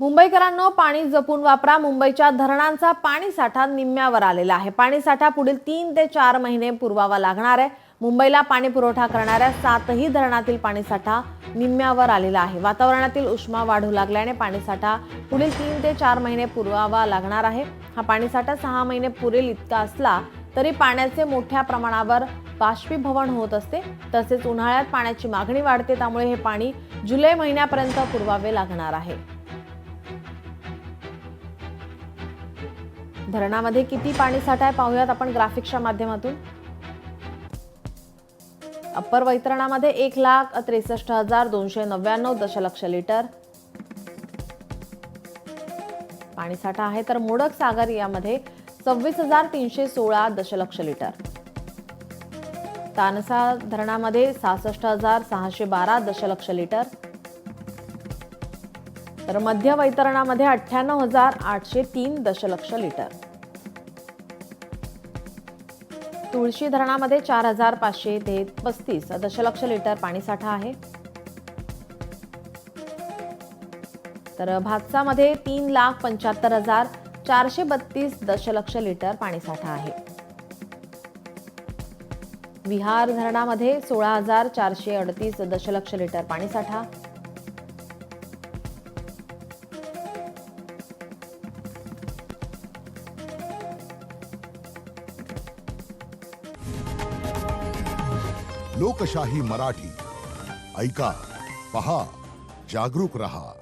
मुंबईकरांनो, पाणी जपून वापरा। मुंबईच्या धरणांचा पाणी साठा निम्म्यावर आलेला आहे। पाणी साठा पुढील 3 ते 4 महिने पुरवावा लागणार आहे। मुंबईला पाणी पुरवठा करणाऱ्या 7ही धरणातील पाणी साठा निम्म्यावर आलेला आहे। वातावरणातील उष्मा वाढू लागल्याने पाणी साठा पुढील 3 ते 4 महिने पुरवावा लागणार आहे। हा पाणी साठा 6 महिने पुरेल इतका असला तरी पाण्याचे मोठ्या प्रमाणावर बाष्पीभवन होत असते। तसेच उन्हाळ्यात पाण्याची मागणी वाढते, त्यामुळे हे पाणी जुलै महिन्यापर्यंत पुरवावे लागणार आहे। धरणामध्ये किती पाणी साठा आहे पाहूयात आपण ग्राफिक्सच्या माध्यमातून। अप्पर वैतरणामध्ये 1,63,299 दशलक्ष लिटर पाणी साठा आहे, तर मोडक सागर यामध्ये 26,316 दशलक्ष लिटर, तानसा धरणामध्ये 66,612 दशलक्ष लिटर, तर मध्य वैतरणामध्ये 98,803 दशलक्ष लिटर, तुळशी धरणामध्ये 4,535 दशलक्ष लिटर पाणी साठा आहे, तर भातसामध्ये 3,75,432 दशलक्ष लिटर पाणी साठा आहे। विहार धरणामध्ये 16,438 दशलक्ष लिटर पाणी साठा, लोकशाही मराठी ऐका, पहा, जागरूक रहा।